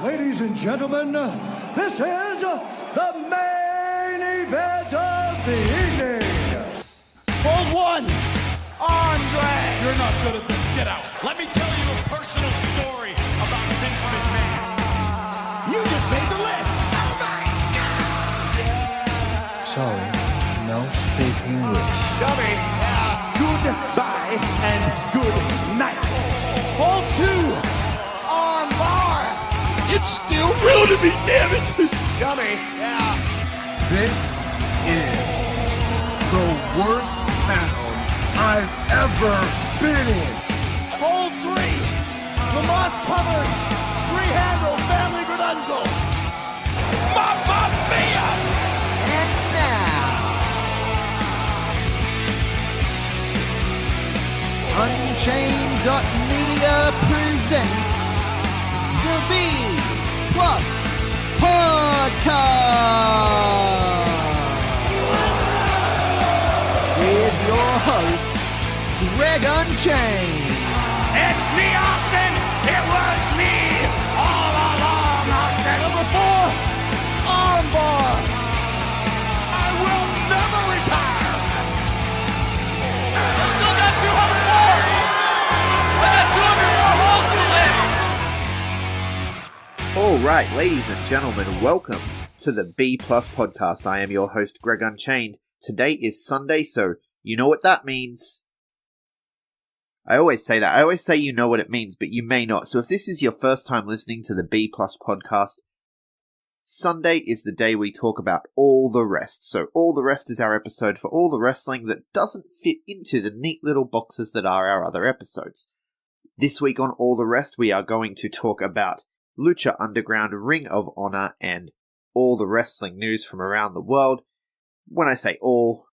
Ladies and gentlemen, this is the main event of the evening. Hold one, Andre. You're not good at this. Get out. Let me tell you a personal story about Vince McMahon. You just made the list. Oh my God! Sorry, no speak English. Dummy. Goodbye and good night. Hold two, on bar. It's still real to me, damn it! Dummy. This is the worst town I've ever been in. Hold three, Lamas covered, three-handle family credential. Mamma mia! And now, Unchained.media presents the B Plus Podcast with your host, Greg Unchained. It's me, Austin! It was me all along, Austin! Number 4, armbar. I will never retire! I still got 200 more. I got 200 more holes to list. All right, ladies and gentlemen, welcome to the B Plus Podcast. I am your host, Greg Unchained. Today is Sunday, so you know what that means. I always say that. I always say you know what it means, but you may not. So if this is your first time listening to the B Plus Podcast, Sunday is the day we talk about All The Rest. So All The Rest is our episode for all the wrestling that doesn't fit into the neat little boxes that are our other episodes. This week on All The Rest, we are going to talk about Lucha Underground, Ring of Honor, and all the wrestling news from around the world. When I say all,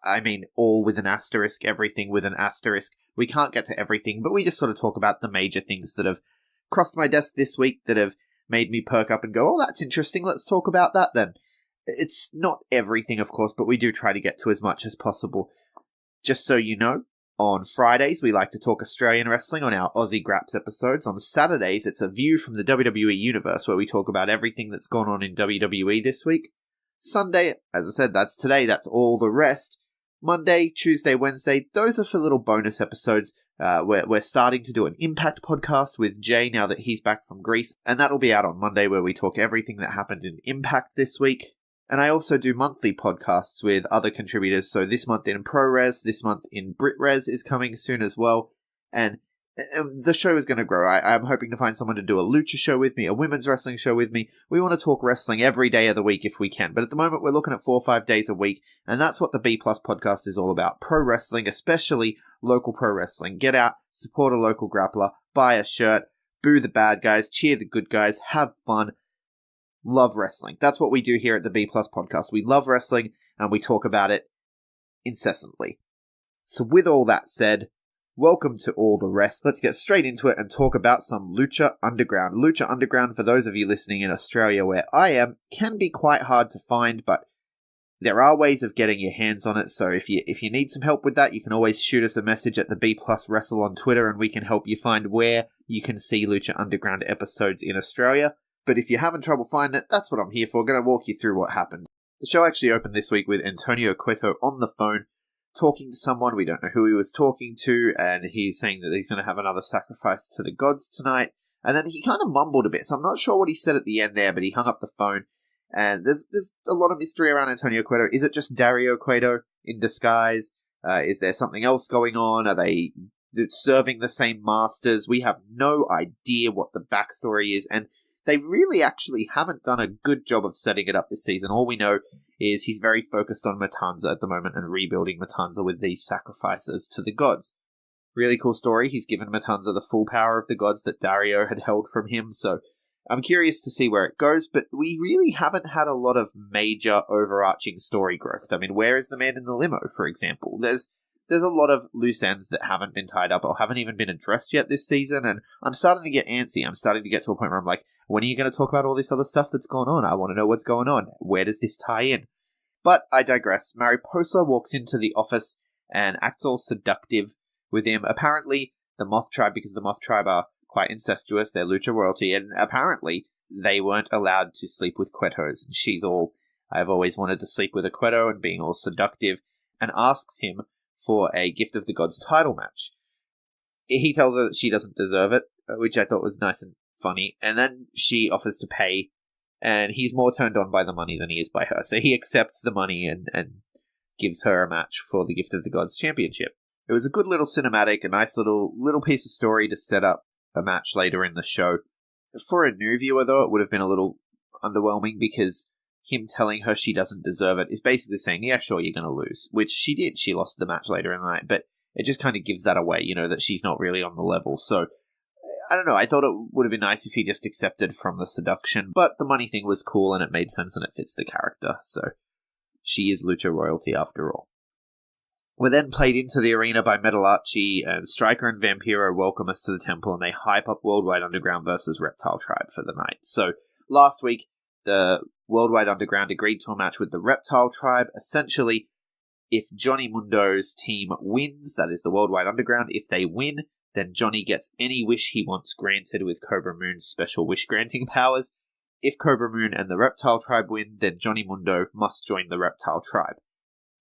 I mean all with an asterisk, everything with an asterisk. We can't get to everything, but we just sort of talk about the major things that have crossed my desk this week that have made me perk up and go, oh, that's interesting, let's talk about that then. It's not everything, of course, but we do try to get to as much as possible. Just so you know, on Fridays, we like to talk Australian wrestling on our Aussie Graps episodes. On Saturdays, it's a view from the WWE universe where we talk about everything that's gone on in WWE this week. Sunday, as I said, that's today, that's All The Rest. Monday, Tuesday, Wednesday, those are for little bonus episodes. We're starting to do an Impact podcast with Jay now that he's back from Greece, and that'll be out on Monday where we talk everything that happened in Impact this week. And I also do monthly podcasts with other contributors, so this month in ProRes, this month in BritRes is coming soon as well, and the show is going to grow. I'm hoping to find someone to do a lucha show with me, a women's wrestling show with me. We want to talk wrestling every day of the week if we can, but at the moment we're looking at 4 or 5 days a week, and that's what the B Plus Podcast is all about. Pro wrestling, especially local pro wrestling. Get out, support a local grappler, buy a shirt, boo the bad guys, cheer the good guys, have fun, love wrestling. That's what we do here at the B Plus Podcast. We love wrestling, and we talk about it incessantly. So with all that said, welcome to All The Rest. Let's get straight into it and talk about some Lucha Underground. Lucha Underground, for those of you listening in Australia where I am, can be quite hard to find, but there are ways of getting your hands on it, so if you need some help with that, you can always shoot us a message at the B Plus Wrestle on Twitter and we can help you find where you can see Lucha Underground episodes in Australia. But if you're having trouble finding it, that's what I'm here for. I'm going to walk you through what happened. The show actually opened this week with Antonio Cueto on the phone, talking to someone. We don't know who he was talking to, and he's saying that he's going to have another sacrifice to the gods tonight. And then he kind of mumbled a bit, so I'm not sure what he said at the end there, but he hung up the phone. And there's a lot of mystery around Antonio Cueto. Is it just Dario Cueto in disguise? Is there something else going on? Are they serving the same masters? We have no idea what the backstory is, and they really actually haven't done a good job of setting it up this season. All we know is he's very focused on Matanza at the moment and rebuilding Matanza with these sacrifices to the gods. Really cool story. He's given Matanza the full power of the gods that Dario had held from him, so I'm curious to see where it goes, but we really haven't had a lot of major overarching story growth. I mean, where is the man in the limo, for example? There's a lot of loose ends that haven't been tied up or haven't even been addressed yet this season, and I'm starting to get antsy. I'm starting to get to a point where I'm like, when are you going to talk about all this other stuff that's going on? I want to know what's going on. Where does this tie in? But I digress. Mariposa walks into the office and acts all seductive with him. Apparently, the Moth Tribe, because the Moth Tribe are quite incestuous, they're lucha royalty, and apparently they weren't allowed to sleep with Cuetos. And she's all, I've always wanted to sleep with a Cueto, and being all seductive, and asks him for a Gift of the Gods title match. He tells her that she doesn't deserve it, which I thought was nice and funny. And then she offers to pay, and he's more turned on by the money than he is by her. So he accepts the money and gives her a match for the Gift of the Gods championship. It was a good little cinematic, a nice little piece of story to set up a match later in the show. For a new viewer, though, it would have been a little underwhelming, because him telling her she doesn't deserve it is basically saying, yeah, sure, you're going to lose. Which she did. She lost the match later in the night, but it just kind of gives that away, that she's not really on the level. So, I don't know, I thought it would have been nice if he just accepted from the seduction, but the money thing was cool and it made sense and it fits the character, so she is Lucha royalty after all. We're then played into the arena by Metallarchi, and Striker and Vampiro welcome us to the temple, and they hype up Worldwide Underground versus Reptile Tribe for the night. So, last week, the Worldwide Underground agreed to a match with the Reptile Tribe. Essentially, if Johnny Mundo's team wins, that is the Worldwide Underground, if they win, then Johnny gets any wish he wants granted with Cobra Moon's special wish-granting powers. If Cobra Moon and the Reptile Tribe win, then Johnny Mundo must join the Reptile Tribe.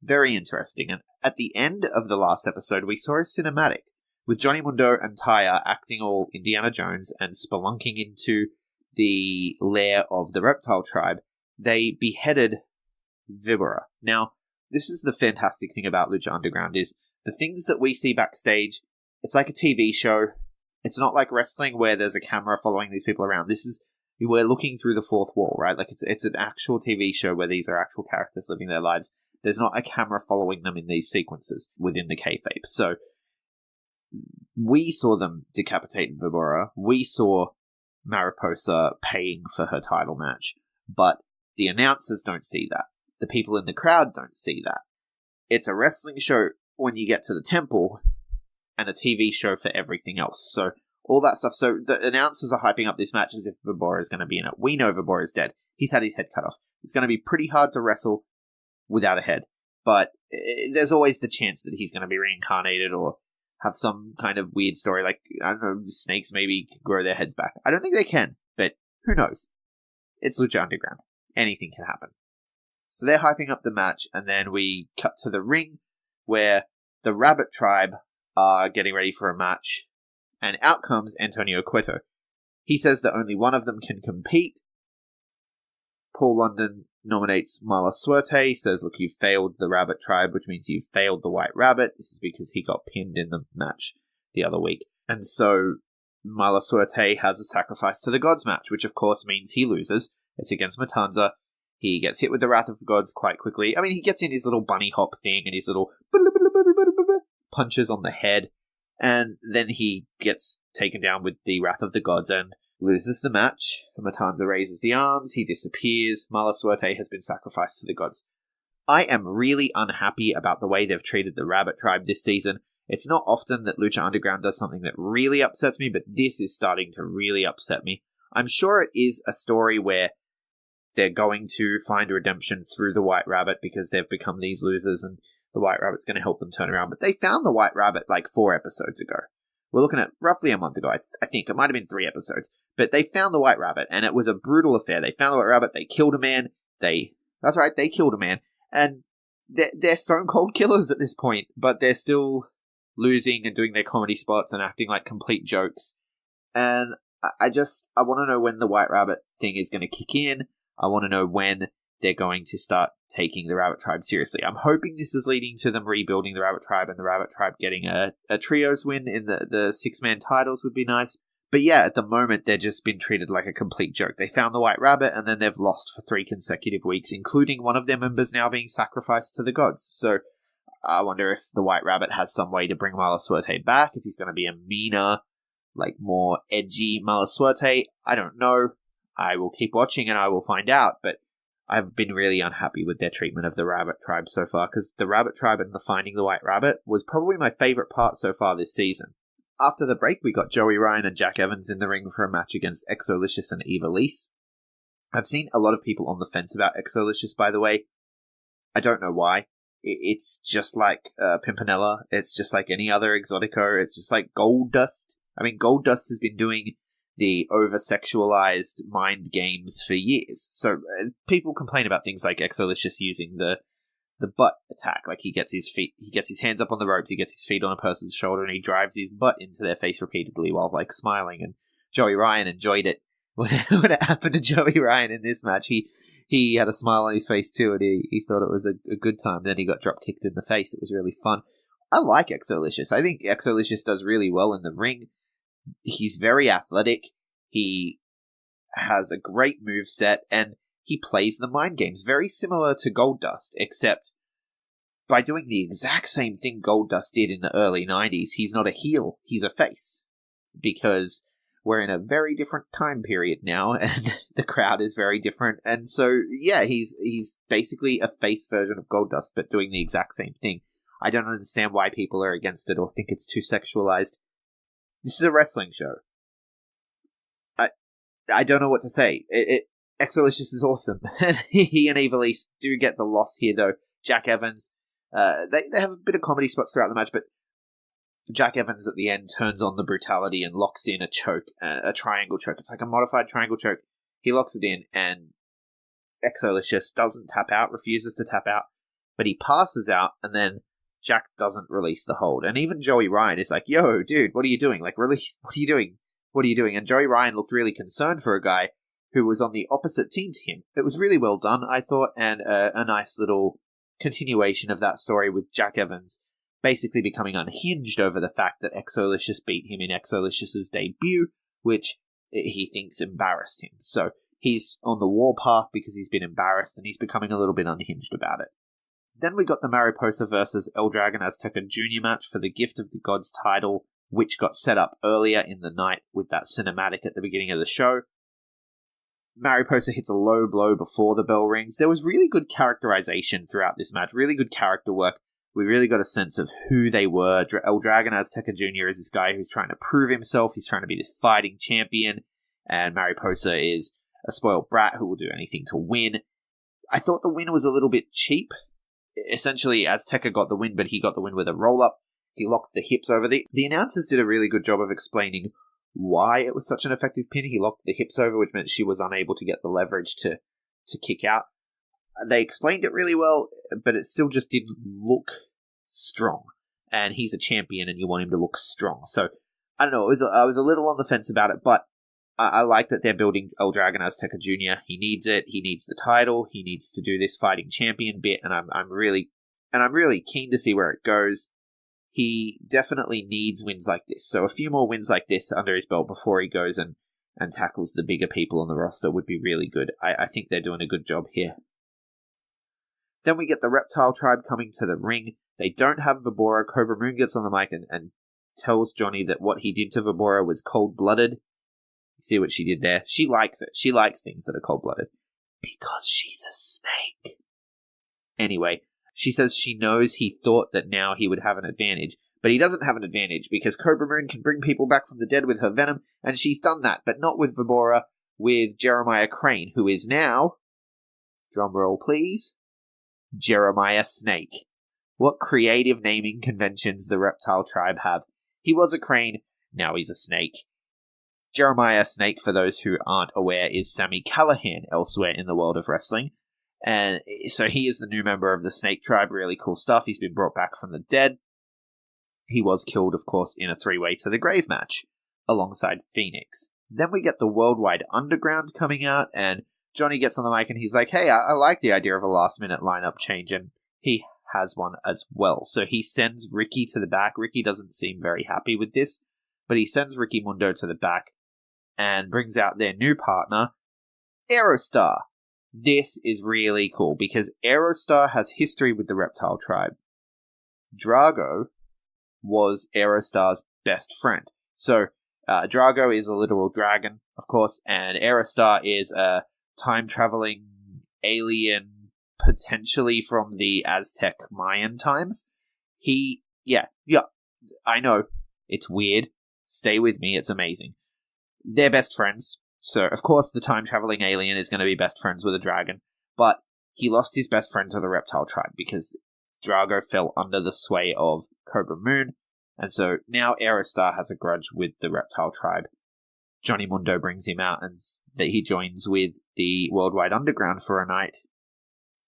Very interesting, and at the end of the last episode, we saw a cinematic, with Johnny Mundo and Taya acting all Indiana Jones and spelunking into the lair of the Reptile Tribe. They beheaded Vibora. Now, this is the fantastic thing about Lucha Underground, is the things that we see backstage, it's like a TV show. It's not like wrestling where there's a camera following these people around. We're looking through the fourth wall, right? Like it's an actual TV show where these are actual characters living their lives. There's not a camera following them in these sequences within the kayfabe. So we saw them decapitate Vibora. We saw Mariposa paying for her title match. But the announcers don't see that. The people in the crowd don't see that. It's a wrestling show when you get to the temple, and a TV show for everything else. So all that stuff. So the announcers are hyping up this match as if Vibora is going to be in it. We know Vibora is dead. He's had his head cut off. It's going to be pretty hard to wrestle without a head. But there's always the chance that he's going to be reincarnated or have some kind of weird story. Like, I don't know, snakes maybe can grow their heads back. I don't think they can, but who knows? It's Lucha Underground. Anything can happen. So they're hyping up the match, and then we cut to the ring where the Rabbit Tribe are getting ready for a match, and out comes Antonio Cueto. He says that only one of them can compete. Paul London nominates Mala Suerte, says, look, you've failed the Rabbit Tribe, which means you've failed the White Rabbit. This is because he got pinned in the match the other week. And so Mala Suerte has a sacrifice to the gods match, which of course means he loses. It's against Matanza. He gets hit with the Wrath of the Gods quite quickly. I mean, he gets in his little bunny hop thing and his little punches on the head, and then he gets taken down with the Wrath of the Gods and loses the match. Matanza raises the arms, he disappears. Mala Suerte has been sacrificed to the gods. I am really unhappy about the way they've treated the Rabbit Tribe this season. It's not often that Lucha Underground does something that really upsets me, but this is starting to really upset me. I'm sure it is a story where they're going to find redemption through the White Rabbit because they've become these losers and the White Rabbit's going to help them turn around. But they found the White Rabbit like 4 episodes ago. We're looking at roughly a month ago, I think. It might have been 3 episodes. But they found the White Rabbit, and it was a brutal affair. They found the White Rabbit, they killed a man. That's right, they killed a man. And they're stone cold killers at this point, but they're still losing and doing their comedy spots and acting like complete jokes. And I want to know when the White Rabbit thing is going to kick in. I want to know when they're going to start taking the Rabbit Tribe seriously. I'm hoping this is leading to them rebuilding the Rabbit Tribe and the Rabbit Tribe getting a trios win in the 6-man titles would be nice. But yeah, at the moment, they've just been treated like a complete joke. They found the White Rabbit, and then they've lost for 3 consecutive weeks, including one of their members now being sacrificed to the gods. So I wonder if the White Rabbit has some way to bring Mala Suerte back, if he's going to be a meaner, like more edgy Mala Suerte. I don't know. I will keep watching and I will find out, but I've been really unhappy with their treatment of the Rabbit Tribe so far, because the Rabbit Tribe and the Finding the White Rabbit was probably my favourite part so far this season. After the break, we got Joey Ryan and Jack Evans in the ring for a match against Exolicious and Evilise. I've seen a lot of people on the fence about Exolicious, by the way. I don't know why. It's just like Pimpinella. It's just like any other Exotico. It's just like Gold Dust. I mean, Gold Dust has been doing the over-sexualized mind games for years. So people complain about things like Exolicious using the butt attack. Like he gets his hands up on the ropes, he gets his feet on a person's shoulder, and he drives his butt into their face repeatedly while like smiling. And Joey Ryan enjoyed it. When it happened to Joey Ryan in this match, he had a smile on his face too, and he thought it was a good time. Then he got drop kicked in the face. It was really fun. I like Exolicious. I think Exolicious does really well in the ring. He's very athletic. He has a great moveset, and he plays the mind games, very similar to Goldust, except by doing the exact same thing Goldust did in the early 90s, he's not a heel, he's a face. Because we're in a very different time period now, and the crowd is very different. And so, yeah, he's basically a face version of Goldust, but doing the exact same thing. I don't understand why people are against it or think it's too sexualized. This is a wrestling show. I don't know what to say. Exolicious is awesome. And he and Evilise do get the loss here, though. Jack Evans, they have a bit of comedy spots throughout the match, but Jack Evans at the end turns on the brutality and locks in a choke, a triangle choke. It's like a modified triangle choke. He locks it in, and Exolicious doesn't tap out, refuses to tap out, but he passes out, and then Jack doesn't release the hold. And even Joey Ryan is like, yo, dude, what are you doing? Like, release, what are you doing? What are you doing? And Joey Ryan looked really concerned for a guy who was on the opposite team to him. It was really well done, I thought, and a nice little continuation of that story with Jack Evans basically becoming unhinged over the fact that Exolicious beat him in Exolicious's debut, which he thinks embarrassed him. So he's on the warpath because he's been embarrassed, and he's becoming a little bit unhinged about it. Then we got the Mariposa versus El Dragon Azteca Jr. match for the Gift of the Gods title, which got set up earlier in the night with that cinematic at the beginning of the show. Mariposa hits a low blow before the bell rings. There was really good characterization throughout this match, really good character work. We really got a sense of who they were. El Dragon Azteca Jr. is this guy who's trying to prove himself. He's trying to be this fighting champion. And Mariposa is a spoiled brat who will do anything to win. I thought the win was a little bit cheap. Essentially, Azteca got the win, but he got the win with a roll-up. He locked the hips over. The announcers did a really good job of explaining why it was such an effective pin. He locked the hips over, which meant she was unable to get the leverage to kick out. They explained it really well, but it still just didn't look strong. And he's a champion, and you want him to look strong. So, I don't know, I was a little on the fence about it, but I like that they're building El Dragon Azteca Jr. He needs it. He needs the title. He needs to do this fighting champion bit, and I'm really keen to see where it goes. He definitely needs wins like this. So a few more wins like this under his belt before he goes and tackles the bigger people on the roster would be really good. I think they're doing a good job here. Then we get the Reptile Tribe coming to the ring. They don't have Vibora. Cobra Moon gets on the mic and tells Johnny that what he did to Vibora was cold-blooded. You see what she did there? She likes it. She likes things that are cold-blooded. Because she's a snake. Anyway, she says she knows he thought that now he would have an advantage, but he doesn't have an advantage because Cobra Moon can bring people back from the dead with her venom, and she's done that, but not with Vibora, with Jeremiah Crane, who is now, drumroll please, Jeremiah Snake. What creative naming conventions the Reptile Tribe have. He was a crane, now he's a snake. Jeremiah Snake, for those who aren't aware, is Sami Callihan elsewhere in the world of wrestling. And so he is the new member of the Snake Tribe. Really cool stuff. He's been brought back from the dead. He was killed, of course, in a 3-way to the grave match alongside Phoenix. Then we get the Worldwide Underground coming out, and Johnny gets on the mic and he's like, hey, I like the idea of a last-minute lineup change, and he has one as well. So he sends Ricky to the back. Ricky doesn't seem very happy with this, but he sends Ricky Mundo to the back and brings out their new partner, Aerostar. This is really cool because Aerostar has history with the Reptile Tribe. Drago was Aerostar's best friend. So, Drago is a literal dragon, of course, and Aerostar is a time-traveling alien, potentially from the Aztec Mayan times. Yeah, I know, it's weird. Stay with me, it's amazing. They're best friends. So, of course, the time-traveling alien is going to be best friends with a dragon, but he lost his best friend to the Reptile Tribe because Drago fell under the sway of Cobra Moon, and so now Aerostar has a grudge with the Reptile Tribe. Johnny Mundo brings him out and that he joins with the Worldwide Underground for a night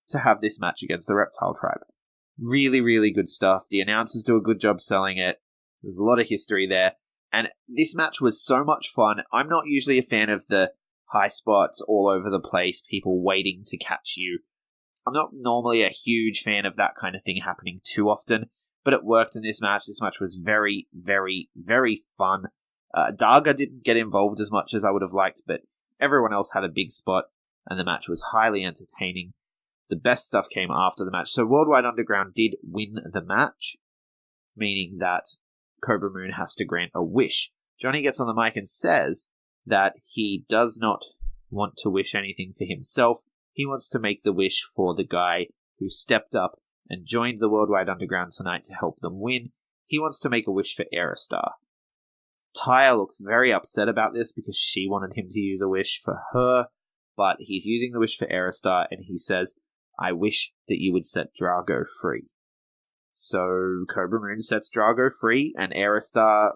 to have this match against the Reptile Tribe. Really, really good stuff. The announcers do a good job selling it. There's a lot of history there. And this match was so much fun. I'm not usually a fan of the high spots all over the place, people waiting to catch you. I'm not normally a huge fan of that kind of thing happening too often, but it worked in this match. This match was very, very, very fun. Daga didn't get involved as much as I would have liked, but everyone else had a big spot, and the match was highly entertaining. The best stuff came after the match. So Worldwide Underground did win the match, meaning that Cobra Moon has to grant a wish. Johnny gets on the mic and says that he does not want to wish anything for himself. He wants to make the wish for the guy who stepped up and joined the Worldwide Underground tonight to help them win. He wants to make a wish for Aerostar. Taya looks very upset about this because she wanted him to use a wish for her, but he's using the wish for Aerostar, and he says, "I wish that you would set Drago free." So Cobra Moon sets Drago free, and Aerostar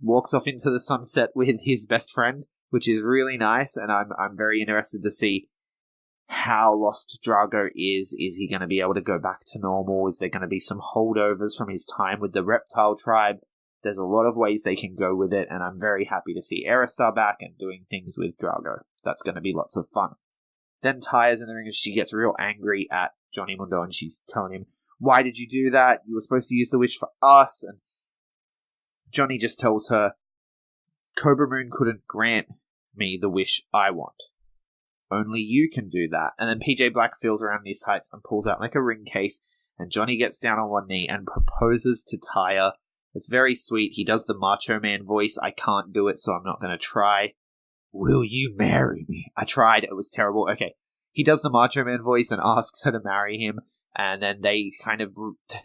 walks off into the sunset with his best friend, which is really nice, and I'm very interested to see how lost Drago is. Is he going to be able to go back to normal? Is there going to be some holdovers from his time with the Reptile Tribe? There's a lot of ways they can go with it, and I'm very happy to see Aerostar back and doing things with Drago. That's going to be lots of fun. Then Taya's in the ring and she gets real angry at Johnny Mundo, and she's telling him, "Why did you do that? You were supposed to use the wish for us." And Johnny just tells her, "Cobra Moon couldn't grant me the wish I want. Only you can do that." And then PJ Black feels around in his tights and pulls out like a ring case, and Johnny gets down on one knee and proposes to Taya. It's very sweet. He does the Macho Man voice. I can't do it, so I'm not going to try. "Will you marry me?" I tried. It was terrible. Okay. He does the Macho Man voice and asks her to marry him. And then they kind of,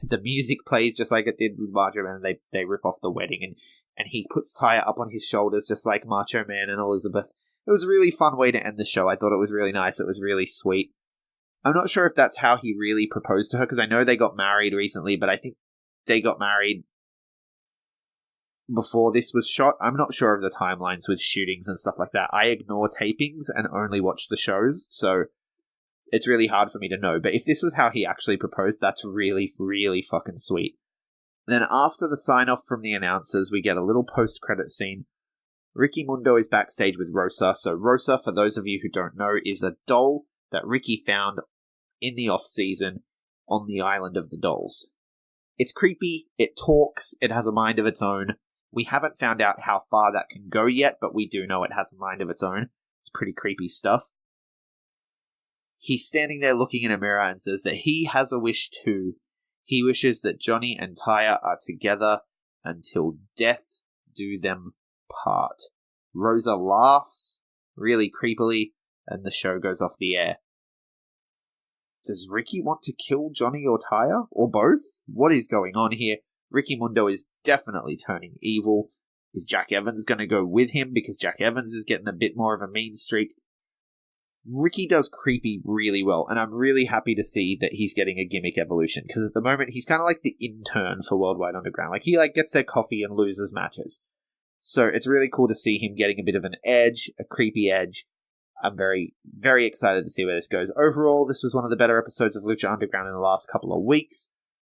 the music plays just like it did with Macho Man. And they rip off the wedding. And he puts Taya up on his shoulders just like Macho Man and Elizabeth. It was a really fun way to end the show. I thought it was really nice. It was really sweet. I'm not sure if that's how he really proposed to her, because I know they got married recently, but I think they got married before this was shot. I'm not sure of the timelines with shootings and stuff like that. I ignore tapings and only watch the shows, so it's really hard for me to know. But if this was how he actually proposed, that's really, really fucking sweet. Then after the sign-off from the announcers, we get a little post-credit scene. Ricky Mundo is backstage with Rosa. So Rosa, for those of you who don't know, is a doll that Ricky found in the off-season on the Island of the Dolls. It's creepy, it talks, it has a mind of its own. We haven't found out how far that can go yet, but we do know it has a mind of its own. It's pretty creepy stuff. He's standing there looking in a mirror and says that he has a wish too. He wishes that Johnny and Taya are together until death do them part. Rosa laughs really creepily, and the show goes off the air. Does Ricky want to kill Johnny or Taya? Or both? What is going on here? Ricky Mundo is definitely turning evil. Is Jack Evans going to go with him because Jack Evans is getting a bit more of a mean streak? Ricky does creepy really well, and I'm really happy to see that he's getting a gimmick evolution, because at the moment he's kind of like the intern for Worldwide Underground. Like, he gets their coffee and loses matches. So it's really cool to see him getting a bit of an edge, a creepy edge. I'm very, very excited to see where this goes. Overall, this was one of the better episodes of Lucha Underground in the last couple of weeks,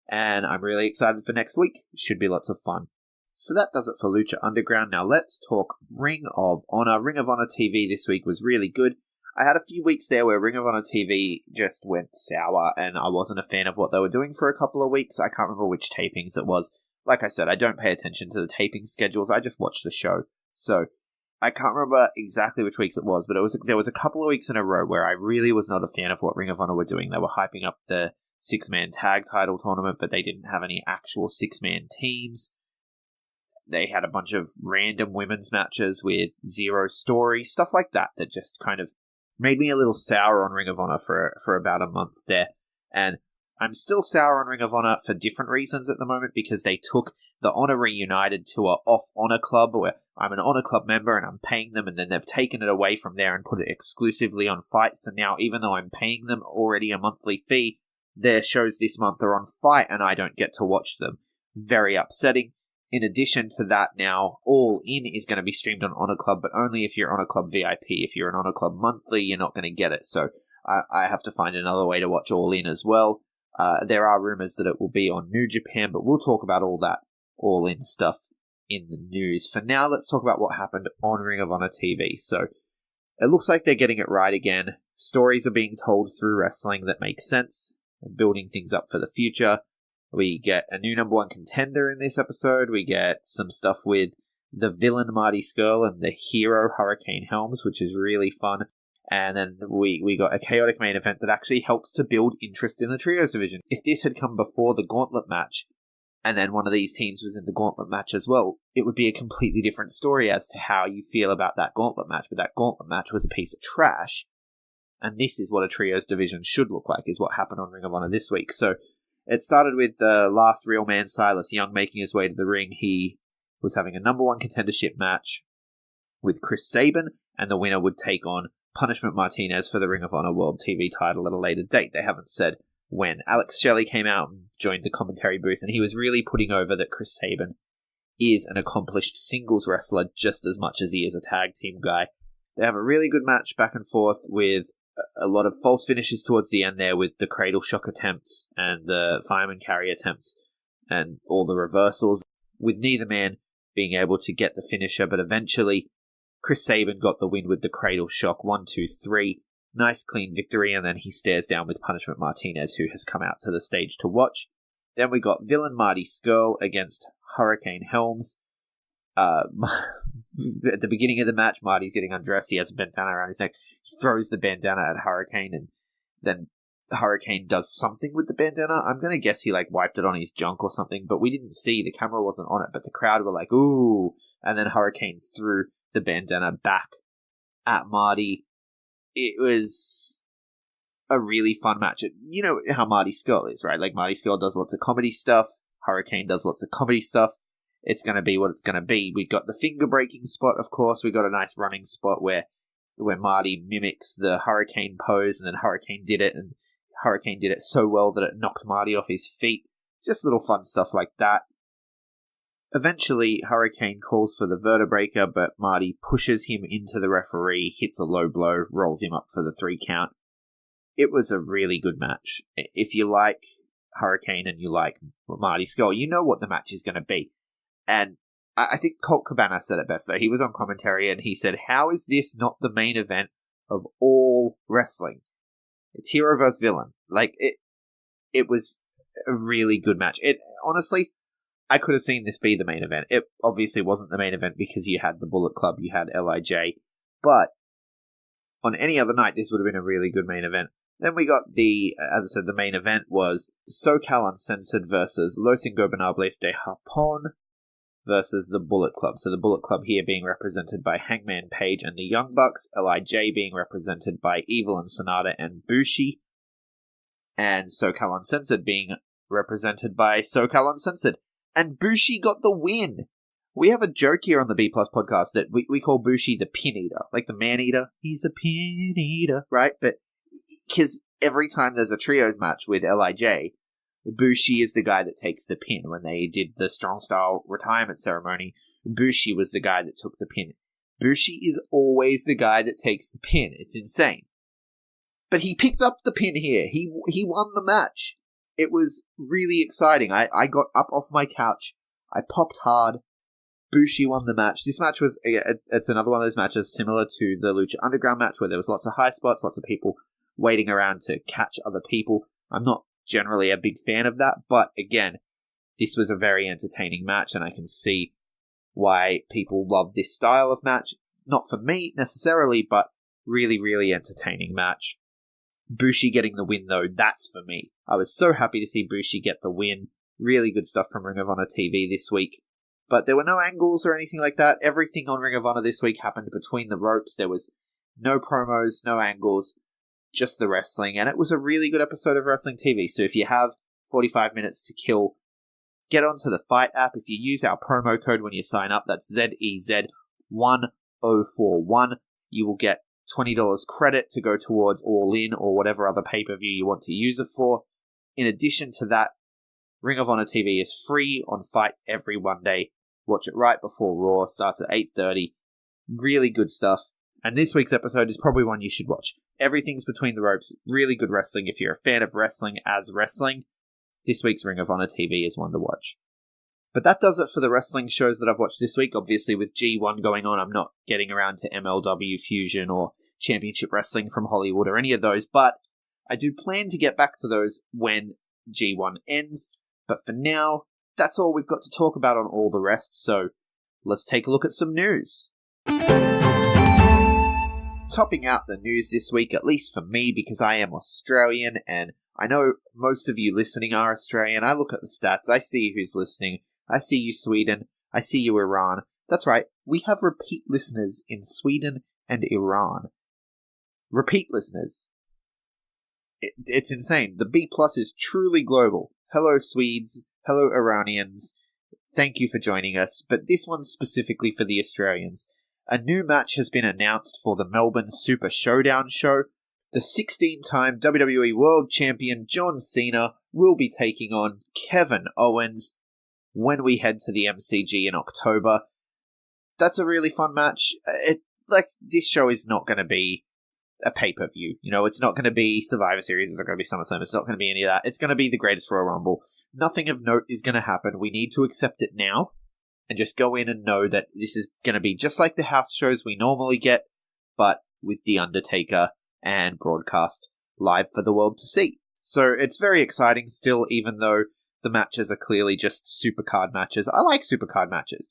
and I'm really excited for next week. It should be lots of fun. So that does it for Lucha Underground. Now let's talk Ring of Honor. Ring of Honor TV this week was really good. I had a few weeks there where Ring of Honor TV just went sour, and I wasn't a fan of what they were doing for a couple of weeks. I can't remember which tapings it was. Like I said, I don't pay attention to the taping schedules. I just watch the show. So I can't remember exactly which weeks it was, but there was a couple of weeks in a row where I really was not a fan of what Ring of Honor were doing. They were hyping up the 6-man tag title tournament, but they didn't have any actual 6-man teams. They had a bunch of random women's matches with zero story, stuff like that just kind of made me a little sour on Ring of Honor for about a month there. And I'm still sour on Ring of Honor for different reasons at the moment, because they took the Honor Reunited tour off Honor Club, where I'm an Honor Club member and I'm paying them, and then they've taken it away from there and put it exclusively on Fight. So now, even though I'm paying them already a monthly fee, their shows this month are on Fight and I don't get to watch them. Very upsetting. In addition to that now, All In is going to be streamed on Honor Club, but only if you're Honor Club VIP. If you're an Honor Club monthly, you're not going to get it. So I have to find another way to watch All In as well. There are rumors that it will be on New Japan, but we'll talk about all that All In stuff in the news. For now, let's talk about what happened on Ring of Honor TV. So it looks like they're getting it right again. Stories are being told through wrestling that make sense and building things up for the future. We get a new number one contender in this episode. We get some stuff with the villain Marty Scurll and the hero Hurricane Helms, which is really fun. And then we got a chaotic main event that actually helps to build interest in the trios division. If this had come before the gauntlet match, and then one of these teams was in the gauntlet match as well, it would be a completely different story as to how you feel about that gauntlet match. But that gauntlet match was a piece of trash. And this is what a trios division should look like, is what happened on Ring of Honor this week. So it started with the last real man, Silas Young, making his way to the ring. He was having a number one contendership match with Chris Sabin, and the winner would take on Punishment Martinez for the Ring of Honor World TV title at a later date. They haven't said when. Alex Shelley came out and joined the commentary booth, and he was really putting over that Chris Sabin is an accomplished singles wrestler just as much as he is a tag team guy. They have a really good match back and forth with a lot of false finishes towards the end there, with the cradle shock attempts and the fireman carry attempts and all the reversals, with neither man being able to get the finisher. But eventually Chris Sabin got the win with the cradle shock. 1, 2, 3. Nice clean victory, and then he stares down with Punishment Martinez, who has come out to the stage to watch. Then we got villain Marty Scurll against Hurricane Helms. At the beginning of the match, Marty's getting undressed. He has a bandana around his neck. He throws the bandana at Hurricane, and then Hurricane does something with the bandana. I'm going to guess he wiped it on his junk or something, but we didn't see. The camera wasn't on it, but the crowd were like, ooh. And then Hurricane threw the bandana back at Marty. It was a really fun match. You know how Marty Scurll is, right? Marty Scurll does lots of comedy stuff. Hurricane does lots of comedy stuff. It's going to be what it's going to be. We got the finger-breaking spot, of course. We got a nice running spot where Marty mimics the Hurricane pose, and then Hurricane did it, and Hurricane did it so well that it knocked Marty off his feet. Just little fun stuff like that. Eventually, Hurricane calls for the vertebraker, but Marty pushes him into the referee, hits a low blow, rolls him up for the 3 count. It was a really good match. If you like Hurricane and you like Marty Scurll, you know what the match is going to be. And I think Colt Cabana said it best, though. He was on commentary and he said, how is this not the main event of all wrestling? It's hero versus villain. It was a really good match. Honestly, I could have seen this be the main event. It obviously wasn't the main event because you had the Bullet Club, you had LIJ. But on any other night, this would have been a really good main event. Then we got as I said, the main event was SoCal Uncensored versus Los Ingobernables de Japón versus the Bullet Club. So the Bullet Club here being represented by Hangman Page and the Young Bucks, LIJ being represented by Evil and Sonata and Bushi, and SoCal Uncensored being represented by SoCal Uncensored. And Bushi got the win! We have a joke here on the B Plus podcast that we call Bushi the pin eater, like the man eater. He's a pin eater, right? But because every time there's a trios match with LIJ, Bushi is the guy that takes the pin. When they did the Strong Style retirement ceremony, Bushi was the guy that took the pin. Bushi is always the guy that takes the pin. It's insane. But he picked up the pin here. He won the match. It was really exciting. I got up off my couch. I popped hard. Bushi won the match. This match was, it's another one of those matches similar to the Lucha Underground match where there was lots of high spots, lots of people waiting around to catch other people. I'm not generally a big fan of that, but again, this was a very entertaining match, and I can see why people love this style of match. Not for me necessarily, but really, really entertaining match. Bushi getting the win, though, that's for me. I was so happy to see Bushi get the win. Really good stuff from Ring of Honor TV this week. But there were no angles or anything like that. Everything on Ring of Honor this week happened between the ropes. There was no promos, no angles, just the wrestling. And it was a really good episode of Wrestling TV. So if you have 45 minutes to kill, get onto the Fight app. If you use our promo code when you sign up, that's ZEZ1041, you will get $20 credit to go towards All In or whatever other pay-per-view you want to use it for. In addition to that, Ring of Honor TV is free on Fight every Monday Watch it right before Raw. Starts at 8:30. Really good stuff. And this week's episode is probably one you should watch. Everything's between the ropes. Really good wrestling. If you're a fan of wrestling as wrestling, this week's Ring of Honor TV is one to watch. But that does it for the wrestling shows that I've watched this week. Obviously, with G1 going on, I'm not getting around to MLW Fusion or Championship Wrestling from Hollywood or any of those, but I do plan to get back to those when G1 ends. But for now, that's all we've got to talk about on All The Rest, so let's take a look at some news. Topping out the news this week, at least for me, because I am Australian, and I know most of you listening are Australian. I look at the stats, I see who's listening. I see you, Sweden. I see you, Iran. That's right, we have repeat listeners in Sweden and Iran. Repeat listeners. It's insane. The B Plus is truly global. Hello, Swedes. Hello, Iranians. Thank you for joining us, but this one's specifically for the Australians. A new match has been announced for the Melbourne Super Showdown show. The 16-time WWE World Champion John Cena will be taking on Kevin Owens when we head to the MCG in October. That's a really fun match. This show is not going to be a pay-per-view. It's not going to be Survivor Series, it's not going to be SummerSlam, it's not going to be any of that. It's going to be the Greatest Royal Rumble. Nothing of note is going to happen. We need to accept it now and just go in and know that this is going to be just like the house shows we normally get, but with The Undertaker and broadcast live for the world to see. So it's very exciting still, even though the matches are clearly just Supercard matches. I like Supercard matches.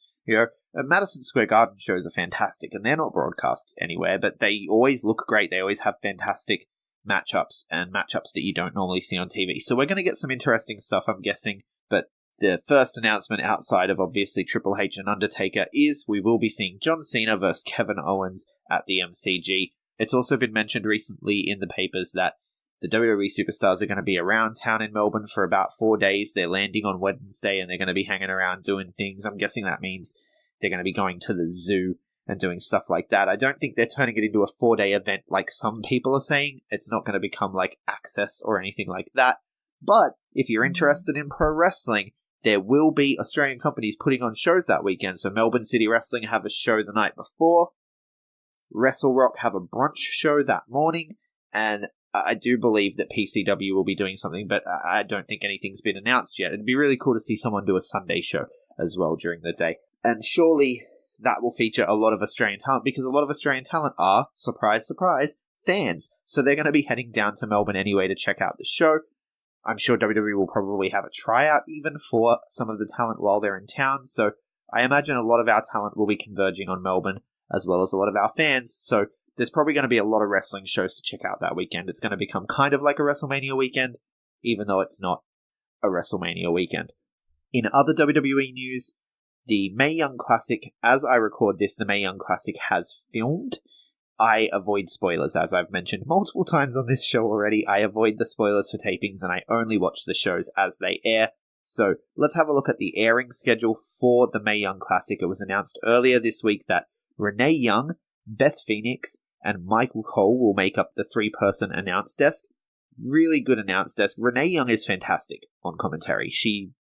Madison Square Garden shows are fantastic, and they're not broadcast anywhere, but they always look great. They always have fantastic matchups, and matchups that you don't normally see on TV. So we're going to get some interesting stuff, I'm guessing, but the first announcement outside of obviously Triple H and Undertaker is we will be seeing John Cena versus Kevin Owens at the MCG. It's also been mentioned recently in the papers that the WWE superstars are going to be around town in Melbourne for about 4 days. They're landing on Wednesday and they're going to be hanging around doing things. I'm guessing that means they're going to be going to the zoo and doing stuff like that. I don't think they're turning it into a 4-day event like some people are saying. It's not going to become like Access or anything like that. But if you're interested in pro wrestling, there will be Australian companies putting on shows that weekend. So Melbourne City Wrestling have a show the night before. Wrestle Rock have a brunch show that morning. And I do believe that PCW will be doing something, but I don't think anything's been announced yet. It'd be really cool to see someone do a Sunday show as well during the day. And surely that will feature a lot of Australian talent, because a lot of Australian talent are, surprise, surprise, fans. So they're going to be heading down to Melbourne anyway to check out the show. I'm sure WWE will probably have a tryout even for some of the talent while they're in town. So I imagine a lot of our talent will be converging on Melbourne, as well as a lot of our fans. So there's probably going to be a lot of wrestling shows to check out that weekend. It's going to become kind of like a WrestleMania weekend, even though it's not a WrestleMania weekend. In other WWE news, the Mae Young Classic, as I record this, the Mae Young Classic has filmed. I avoid spoilers, as I've mentioned multiple times on this show already. I avoid the spoilers for tapings, and I only watch the shows as they air. So let's have a look at the airing schedule for the Mae Young Classic. It was announced earlier this week that Renee Young, Beth Phoenix, and Michael Cole will make up the 3-person announce desk. Really good announce desk. Renee Young is fantastic on commentary. She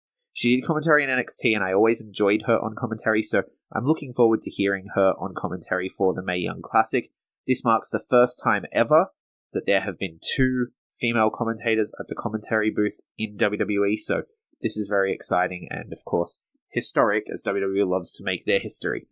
did commentary in NXT, and I always enjoyed her on commentary, so I'm looking forward to hearing her on commentary for the Mae Young Classic. This marks the first time ever that there have been 2 female commentators at the commentary booth in WWE, so this is very exciting and, of course, historic, as WWE loves to make their history.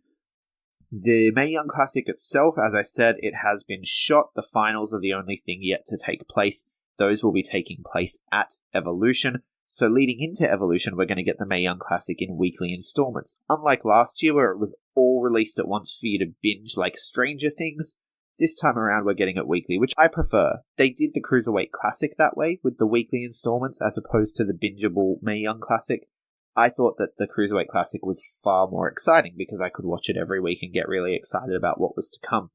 The Mae Young Classic itself, as I said, it has been shot. The finals are the only thing yet to take place. Those will be taking place at Evolution. So leading into Evolution, we're going to get the Mae Young Classic in weekly installments. Unlike last year, where it was all released at once for you to binge like Stranger Things, this time around we're getting it weekly, which I prefer. They did the Cruiserweight Classic that way, with the weekly installments, as opposed to the bingeable Mae Young Classic. I thought that the Cruiserweight Classic was far more exciting, because I could watch it every week and get really excited about what was to come.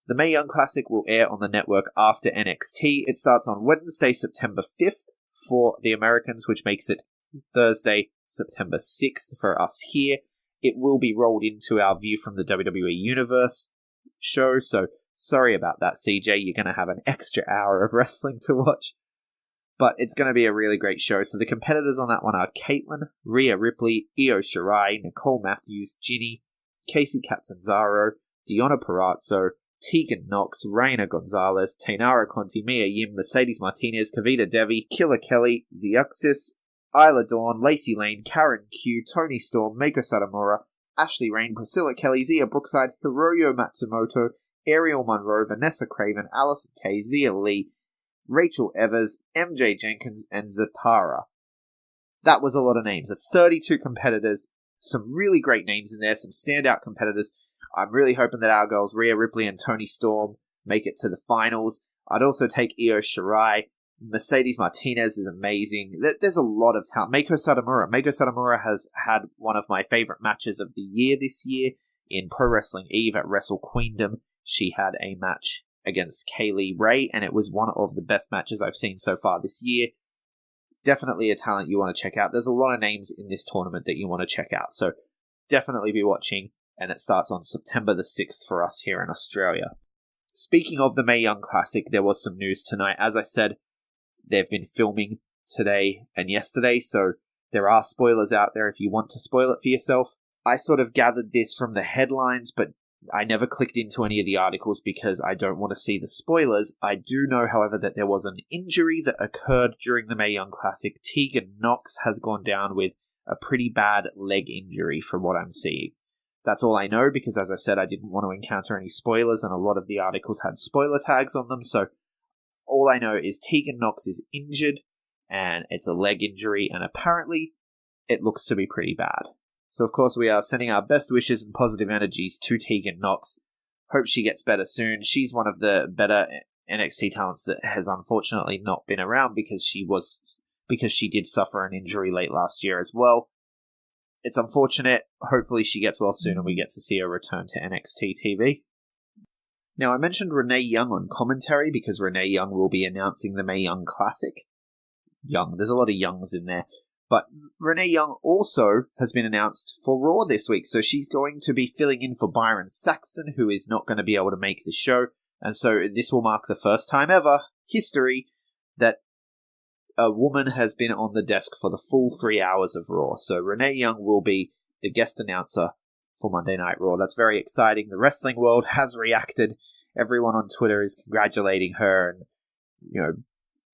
The Mae Young Classic will air on the network after NXT. It starts on Wednesday, September 5th for the Americans, which makes it Thursday, September 6th for us here. It will be rolled into our View from the WWE Universe show, so sorry about that, CJ. You're going to have an extra hour of wrestling to watch. But it's going to be a really great show. So the competitors on that one are Caitlin, Rhea Ripley, Io Shirai, Nicole Matthews, Ginny, Casey Catanzaro, Deonna Purrazzo, Tegan Knox, Reina Gonzalez, Tainara Conti, Mia Yim, Mercedes Martinez, Kavita Devi, Killer Kelly, Zeuxis, Isla Dawn, Lacey Lane, Karen Q, Tony Storm, Meiko Satomura, Ashley Rain, Priscilla Kelly, Zia Brookside, Hiroyo Matsumoto, Ariel Monroe, Vanessa Craven, Allison Kay, Zia Lee, Rachel Evers, MJ Jenkins, and Zatara. That was a lot of names. That's 32 competitors. Some really great names in there, some standout competitors. I'm really hoping that our girls Rhea Ripley and Toni Storm make it to the finals. I'd also take Io Shirai. Mercedes Martinez is amazing. There's a lot of talent. Meiko Satomura has had one of my favorite matches of the year this year in Pro Wrestling Eve at Wrestle Queendom. She had a match against Kaylee Ray, and it was one of the best matches I've seen so far this year. Definitely a talent you want to check out. There's a lot of names in this tournament that you want to check out, so definitely be watching, and it starts on September the 6th for us here in Australia. Speaking of the Mae Young Classic, there was some news tonight. As I said, they've been filming today and yesterday, so there are spoilers out there if you want to spoil it for yourself. I sort of gathered this from the headlines, but I never clicked into any of the articles because I don't want to see the spoilers. I do know, however, that there was an injury that occurred during the Mae Young Classic. Tegan Knox has gone down with a pretty bad leg injury from what I'm seeing. That's all I know because, as I said, I didn't want to encounter any spoilers, and a lot of the articles had spoiler tags on them, so all I know is Tegan Knox is injured, and it's a leg injury, and apparently it looks to be pretty bad. So, of course, we are sending our best wishes and positive energies to Tegan Knox. Hope she gets better soon. She's one of the better NXT talents that has unfortunately not been around because she did suffer an injury late last year as well. It's unfortunate. Hopefully she gets well soon and we get to see her return to NXT TV. Now, I mentioned Renee Young on commentary because Renee Young will be announcing the Mae Young Classic. Young. There's a lot of Youngs in there. But Renee Young also has been announced for Raw this week, so she's going to be filling in for Byron Saxton, who is not going to be able to make the show. And so this will mark the first time ever, history, that a woman has been on the desk for the full 3 hours of Raw. So Renee Young will be the guest announcer for Monday Night Raw. That's very exciting. The wrestling world has reacted. Everyone on Twitter is congratulating her and,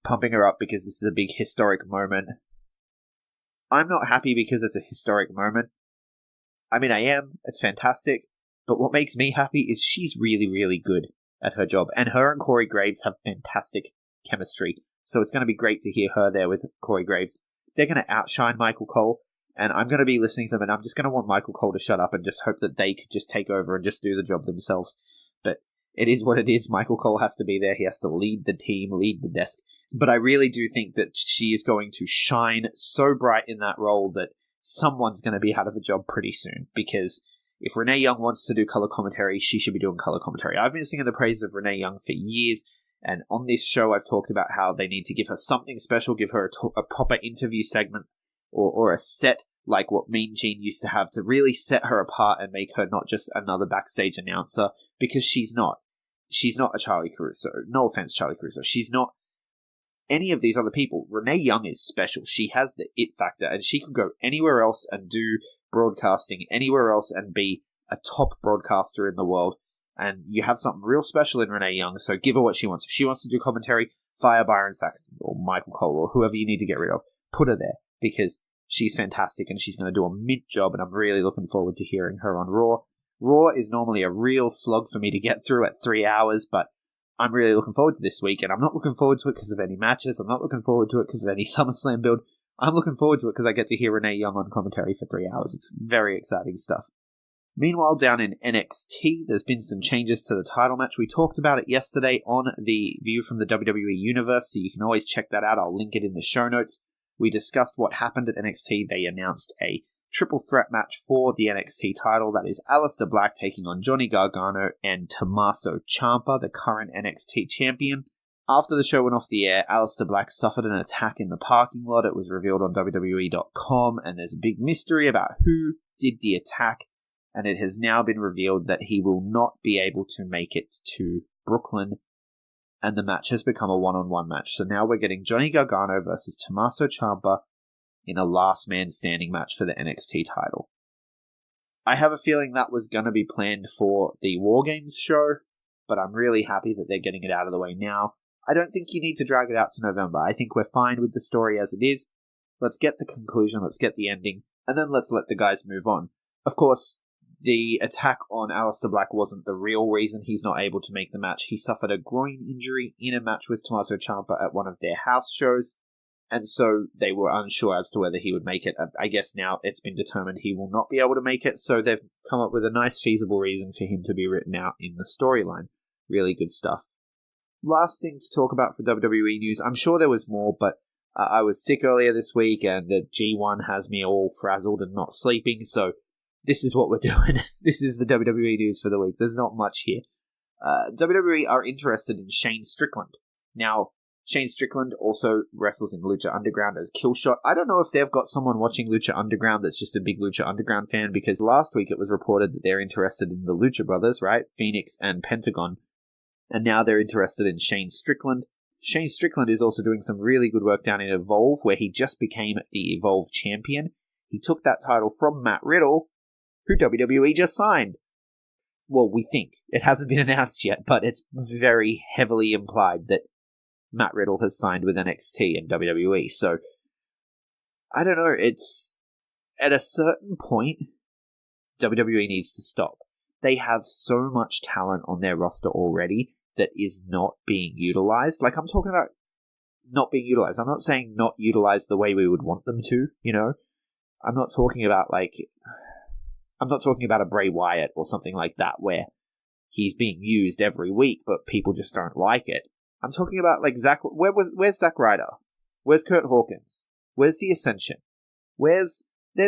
pumping her up because this is a big historic moment. I'm not happy because it's a historic moment. I mean, I am. It's fantastic. But what makes me happy is she's really, really good at her job. And her and Corey Graves have fantastic chemistry. So it's going to be great to hear her there with Corey Graves. They're going to outshine Michael Cole. And I'm going to be listening to them, and I'm just going to want Michael Cole to shut up and just hope that they could just take over and just do the job themselves. But it is what it is. Michael Cole has to be there. He has to lead the team, lead the desk. But I really do think that she is going to shine so bright in that role that someone's going to be out of a job pretty soon. Because if Renee Young wants to do color commentary, she should be doing color commentary. I've been singing the praises of Renee Young for years. And on this show, I've talked about how they need to give her something special, give her a proper interview segment or a set like what Mean Gene used to have to really set her apart and make her not just another backstage announcer, because she's not. She's not a Charlie Caruso. No offense, Charlie Caruso. She's not any of these other people. Renee Young is special. She has the it factor, and she could go anywhere else and do broadcasting anywhere else and be a top broadcaster in the world. And you have something real special in Renee Young, so give her what she wants. If she wants to do commentary, fire Byron Saxton or Michael Cole or whoever you need to get rid of. Put her there, because she's fantastic and she's going to do a mint job, and I'm really looking forward to hearing her on Raw. Raw is normally a real slog for me to get through at 3 hours, but I'm really looking forward to this week, and I'm not looking forward to it because of any matches. I'm not looking forward to it because of any SummerSlam build. I'm looking forward to it because I get to hear Renee Young on commentary for 3 hours. It's very exciting stuff. Meanwhile, down in NXT, there's been some changes to the title match. We talked about it yesterday on the View from the WWE Universe, so you can always check that out. I'll link it in the show notes. We discussed what happened at NXT. They announced a triple threat match for the NXT title. That is Aleister Black taking on Johnny Gargano and Tommaso Ciampa, the current NXT champion. After the show went off the air, Aleister Black suffered an attack in the parking lot. It was revealed on WWE.com, and there's a big mystery about who did the attack. And it has now been revealed that he will not be able to make it to Brooklyn and the match has become a one-on-one match. So now we're getting Johnny Gargano versus Tommaso Ciampa in a last man standing match for the NXT title. I have a feeling that was going to be planned for the War Games show, but I'm really happy that they're getting it out of the way now. I don't think you need to drag it out to November. I think we're fine with the story as it is. Let's get the conclusion, let's get the ending, and then let's let the guys move on. Of course, the attack on Aleister Black wasn't the real reason he's not able to make the match. He suffered a groin injury in a match with Tommaso Ciampa at one of their house shows, and so they were unsure as to whether he would make it. I guess now it's been determined he will not be able to make it, so they've come up with a nice feasible reason for him to be written out in the storyline. Really good stuff. Last thing to talk about for WWE news, I'm sure there was more, but I was sick earlier this week, and the G1 has me all frazzled and not sleeping, so this is what we're doing. This is the WWE news for the week. There's not much here. WWE are interested in Shane Strickland. Now, Shane Strickland also wrestles in Lucha Underground as Killshot. I don't know if they've got someone watching Lucha Underground that's just a big Lucha Underground fan, because last week it was reported that they're interested in the Lucha Brothers, right? Phoenix and Pentagon. And now they're interested in Shane Strickland. Shane Strickland is also doing some really good work down in Evolve, where he just became the Evolve champion. He took that title from Matt Riddle, who WWE just signed. Well, we think. It hasn't been announced yet, but it's very heavily implied that Matt Riddle has signed with NXT and WWE. So, I don't know, it's... At a certain point, WWE needs to stop. They have so much talent on their roster already that is not being utilized. Like, I'm talking about not being utilized. I'm not saying not utilized the way we would want them to, you know? I'm not talking about, a Bray Wyatt or something like that, where he's being used every week, but people just don't like it. I'm talking about, like, where's Zack Ryder? Where's Kurt Hawkins? Where's The Ascension? There's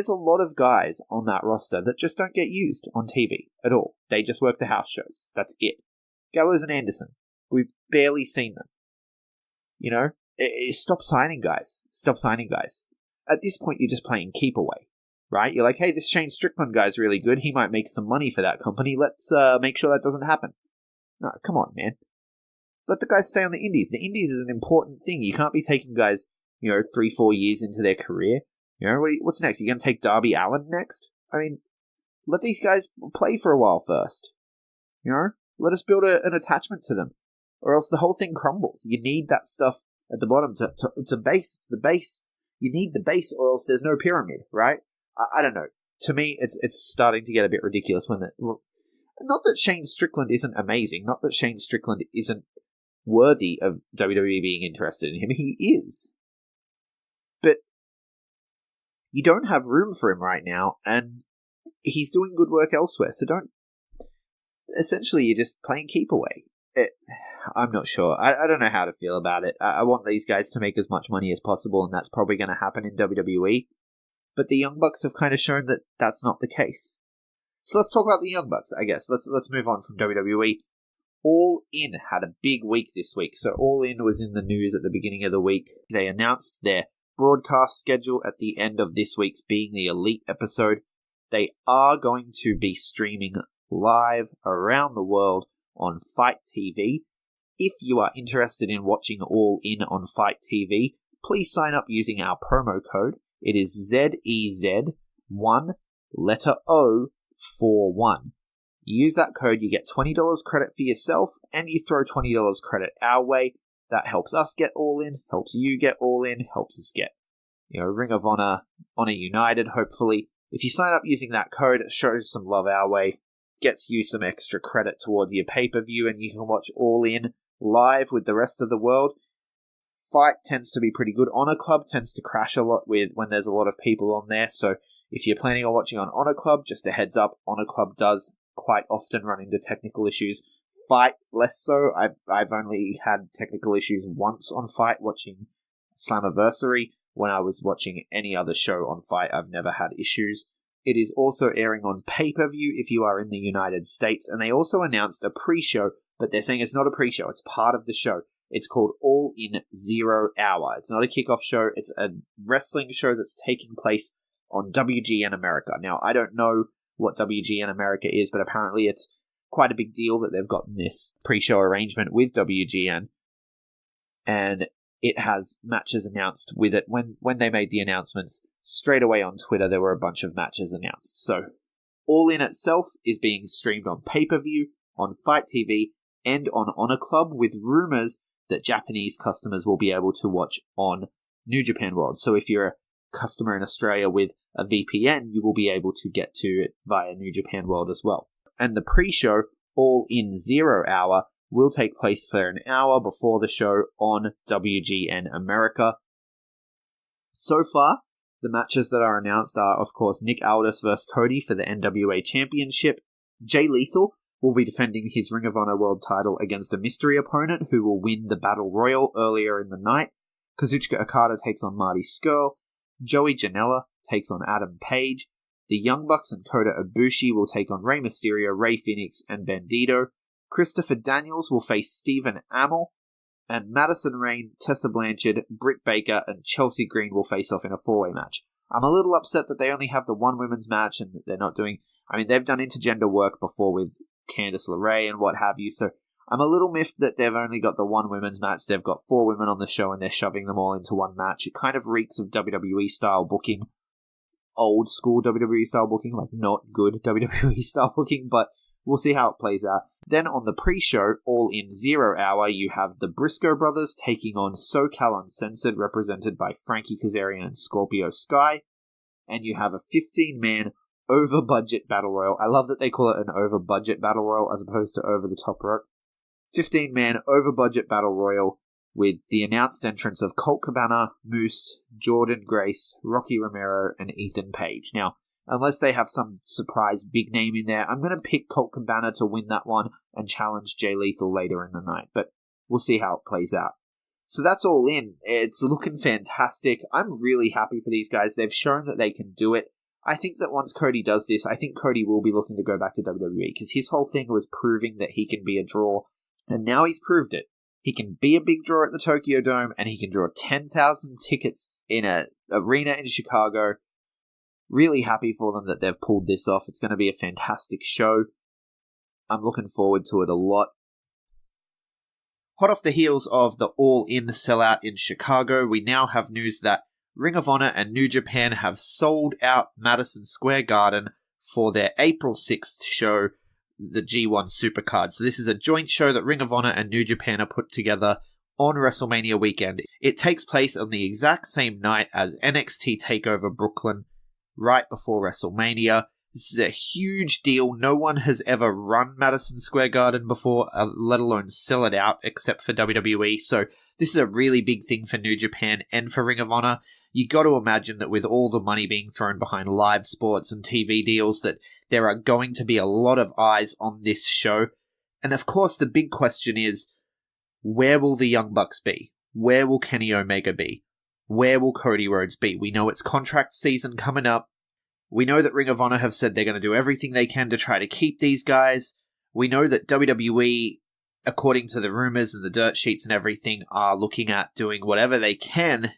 a lot of guys on that roster that just don't get used on TV at all. They just work the house shows. That's it. Gallows and Anderson, we've barely seen them. You know? Stop signing guys. Stop signing guys. At this point, you're just playing keep away, right? You're like, hey, this Shane Strickland guy's really good. He might make some money for that company. Let's make sure that doesn't happen. No, come on, man. Let the guys stay on the indies. The indies is an important thing. You can't be taking guys, 3-4 years into their career. What's next? You're going to take Darby Allin next? I mean, let these guys play for a while first. Let us build an attachment to them. Or else the whole thing crumbles. You need that stuff at the bottom to base. It's the base. You need the base, or else there's no pyramid, right? I don't know. To me, it's starting to get a bit ridiculous when not that Shane Strickland isn't amazing. Not that Shane Strickland isn't worthy of WWE being interested in him. He is. But you don't have room for him right now, and he's doing good work elsewhere, so don't... Essentially, you're just playing keep away. I'm not sure. I don't know how to feel about it. I want these guys to make as much money as possible, and that's probably going to happen in WWE. But the Young Bucks have kind of shown that that's not the case. So let's talk about the Young Bucks, I guess. Let's move on from WWE. All In had a big week this week. So All In was in the news at the beginning of the week. They announced their broadcast schedule at the end of this week's being the Elite episode. They are going to be streaming live around the world on Fight TV. If you are interested in watching All In on Fight TV, please sign up using our promo code. It is ZEZ1 letter O41. You use that code, you get $20 credit for yourself, and you throw $20 credit our way. That helps us get All In, helps you get All In, helps us get, Ring of Honor United, hopefully. If you sign up using that code, it shows some love our way, gets you some extra credit towards your pay-per-view, and you can watch All In live with the rest of the world. Fight tends to be pretty good. Honor Club tends to crash a lot when there's a lot of people on there, so if you're planning on watching on Honor Club, just a heads up, Honor Club does quite often run into technical issues. Fight, less so. I've only had technical issues once on Fight, watching Slammiversary. When I was watching any other show on Fight, I've never had issues. It is also airing on pay-per-view if you are in the United States, and they also announced a pre-show, but they're saying it's not a pre-show, it's part of the show. It's called All In 0 Hour. It's not a kickoff show, it's a wrestling show that's taking place on WGN America. Now, I don't know what WGN America is, but apparently it's quite a big deal that they've gotten this pre-show arrangement with WGN. and it has matches announced with it. When they made the announcements, straight away on Twitter, there were a bunch of matches announced. So All In itself is being streamed on pay-per-view, on Fight TV, and on Honor Club, with rumors that Japanese customers will be able to watch on New Japan World. So if you're a customer in Australia with a VPN, you will be able to get to it via New Japan World as well. And the pre-show, All In 0 Hour, will take place for an hour before the show on WGN America. So far, the matches that are announced are, of course, Nick Aldis vs. Cody for the NWA Championship. Jay Lethal will be defending his Ring of Honor World title against a mystery opponent who will win the Battle Royal earlier in the night. Kazuchika Okada takes on Marty Scurll. Joey Janela takes on Adam Page. The Young Bucks and Kota Ibushi will take on Rey Mysterio, Rey Fenix, and Bandito. Christopher Daniels will face Stephen Amell, and Madison Rayne, Tessa Blanchard, Britt Baker, and Chelsea Green will face off in a four-way match. I'm a little upset that they only have the one women's match and that they're not doing... I mean, they've done intergender work before with Candice LeRae and what have you, so I'm a little miffed that they've only got the one women's match. They've got 4 women on the show and they're shoving them all into one match. It kind of reeks of WWE-style booking. Old school WWE-style booking, like not good WWE-style booking, but we'll see how it plays out. Then on the pre-show, All In 0 Hour, you have the Briscoe brothers taking on SoCal Uncensored, represented by Frankie Kazarian and Scorpio Sky. And you have a 15-man over-budget battle royal. I love that they call it an over-budget battle royal as opposed to over-the-top rope. 15-man over-budget battle royal with the announced entrance of Colt Cabana, Moose, Jordan Grace, Rocky Romero, and Ethan Page. Now, unless they have some surprise big name in there, I'm going to pick Colt Cabana to win that one and challenge Jay Lethal later in the night, but we'll see how it plays out. So that's All In. It's looking fantastic. I'm really happy for these guys. They've shown that they can do it. I think that once Cody does this, I think Cody will be looking to go back to WWE, because his whole thing was proving that he can be a draw, and now he's proved it. He can be a big draw at the Tokyo Dome, and he can draw 10,000 tickets in an arena in Chicago. Really happy for them that they've pulled this off. It's going to be a fantastic show. I'm looking forward to it a lot. Hot off the heels of the All In sellout in Chicago, we now have news that Ring of Honor and New Japan have sold out Madison Square Garden for their April 6th show, the G1 Supercard. So this is a joint show that Ring of Honor and New Japan are put together on WrestleMania weekend. It takes place on the exact same night as NXT TakeOver Brooklyn, right before WrestleMania. This is a huge deal. No one has ever run Madison Square Garden before, let alone sell it out, except for WWE. So this is a really big thing for New Japan and for Ring of Honor. You got to imagine that with all the money being thrown behind live sports and TV deals, that there are going to be a lot of eyes on this show. And of course, the big question is, where will the Young Bucks be? Where will Kenny Omega be? Where will Cody Rhodes be? We know it's contract season coming up. We know that Ring of Honor have said they're going to do everything they can to try to keep these guys. We know that WWE, according to the rumors and the dirt sheets and everything, are looking at doing whatever they can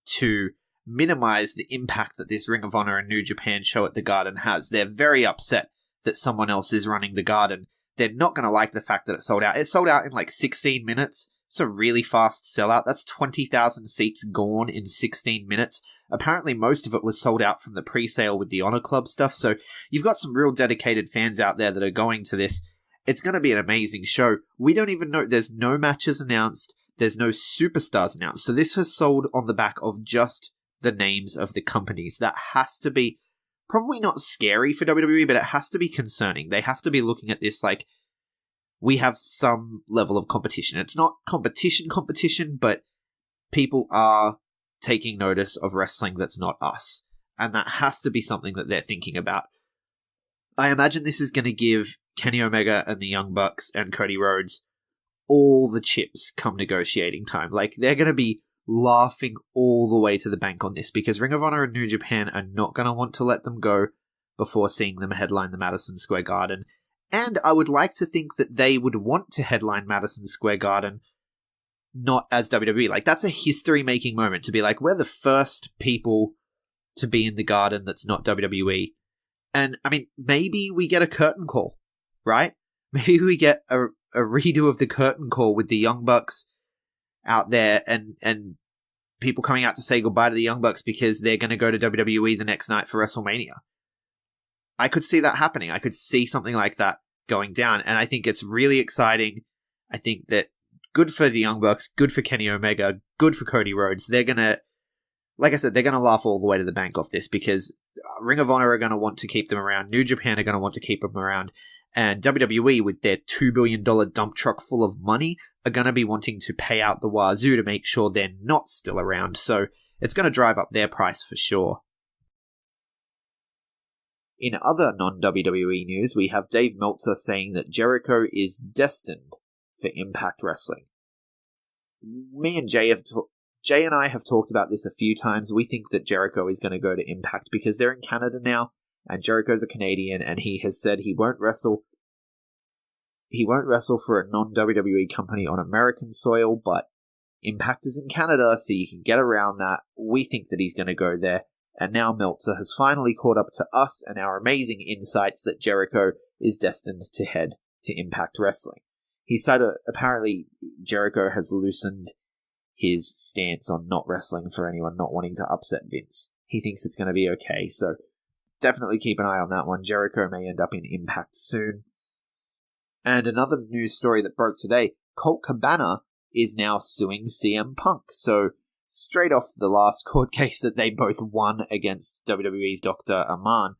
to minimize the impact that this Ring of Honor and New Japan show at the Garden has. They're very upset that someone else is running the Garden. They're not going to like the fact that it sold out. It sold out in like 16 minutes. It's a really fast sellout. That's 20,000 seats gone in 16 minutes. Apparently most of it was sold out from the pre-sale with the Honor Club stuff, so you've got some real dedicated fans out there that are going to this. It's going to be an amazing show. We don't even know. There's no matches announced. There's no superstars announced. So this has sold on the back of just the names of the companies. That has to be probably not scary for WWE, but it has to be concerning. They have to be looking at this like, we have some level of competition. It's not competition, but people are taking notice of wrestling that's not us. And that has to be something that they're thinking about. I imagine this is going to give Kenny Omega and the Young Bucks and Cody Rhodes all the chips come negotiating time. Like, they're going to be laughing all the way to the bank on this, because Ring of Honor and New Japan are not going to want to let them go before seeing them headline the Madison Square Garden. And I would like to think that they would want to headline Madison Square Garden not as WWE. Like, that's a history-making moment to be like, we're the first people to be in the Garden that's not WWE. And, I mean, maybe we get a curtain call, right? Maybe we get a redo of the curtain call with the Young Bucks out there and people coming out to say goodbye to the Young Bucks because they're going to go to WWE the next night for WrestleMania. I could see that happening. I could see something like that going down, and I think it's really exciting. I think that good for the Young Bucks, good for Kenny Omega, good for Cody Rhodes. They're going to, like I said, they're going to laugh all the way to the bank off this because Ring of Honor are going to want to keep them around. New Japan are going to want to keep them around. And WWE, with their $2 billion dump truck full of money, are going to be wanting to pay out the wazoo to make sure they're not still around. So it's going to drive up their price for sure. In other non-WWE news, we have Dave Meltzer saying that Jericho is destined for Impact Wrestling. Me and Jay and I have talked about this a few times. We think that Jericho is going to go to Impact because they're in Canada now, and Jericho's a Canadian, and he has said he won't wrestle. He won't wrestle for a non-WWE company on American soil, but Impact is in Canada, so you can get around that. We think that he's going to go there. And now Meltzer has finally caught up to us and our amazing insights that Jericho is destined to head to Impact Wrestling. He said apparently Jericho has loosened his stance on not wrestling for anyone, not wanting to upset Vince. He thinks it's going to be okay, so definitely keep an eye on that one. Jericho may end up in Impact soon. And another news story that broke today, Colt Cabana is now suing CM Punk. So straight off the last court case that they both won against WWE's Dr. Aman,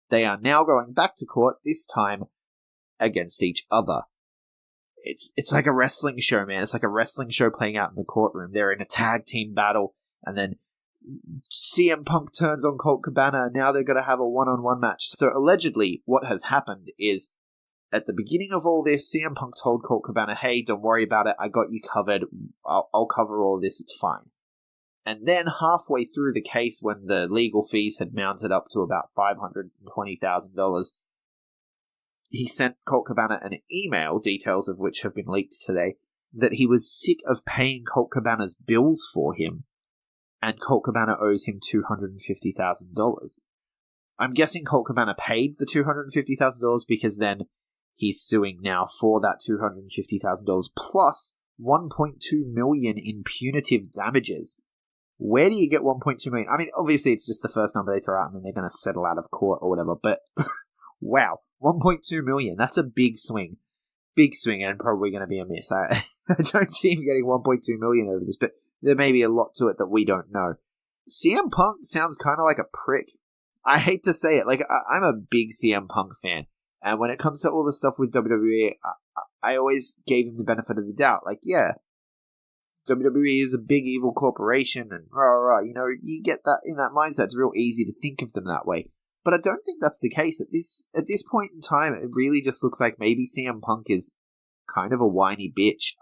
they are now going back to court, this time against each other. It's like a wrestling show, man. It's like a wrestling show playing out in the courtroom. They're in a tag team battle, and then CM Punk turns on Colt Cabana, and now they're going to have a one-on-one match. So allegedly, what has happened is, at the beginning of all this, CM Punk told Colt Cabana, hey, don't worry about it, I got you covered, I'll cover all of this, it's fine. And then halfway through the case, when the legal fees had mounted up to about $520,000, he sent Colt Cabana an email, details of which have been leaked today, that he was sick of paying Colt Cabana's bills for him, and Colt Cabana owes him $250,000. I'm guessing Colt Cabana paid the $250,000 because then he's suing now for that $250,000 plus $1.2 million in punitive damages. Where do you get $1.2 million? I mean, obviously it's just the first number they throw out and then they're going to settle out of court or whatever, but wow, $1.2 million, that's a big swing. Big swing, and probably going to be a miss. I don't see him getting $1.2 million over this, but there may be a lot to it that we don't know. CM Punk sounds kind of like a prick. I hate to say it, like, I'm a big CM Punk fan, and when it comes to all the stuff with WWE, I always gave him the benefit of the doubt. Like, yeah, WWE is a big evil corporation, and you know, you get that in that mindset. It's real easy to think of them that way. But I don't think that's the case. At this point in time, it really just looks like maybe CM Punk is kind of a whiny bitch.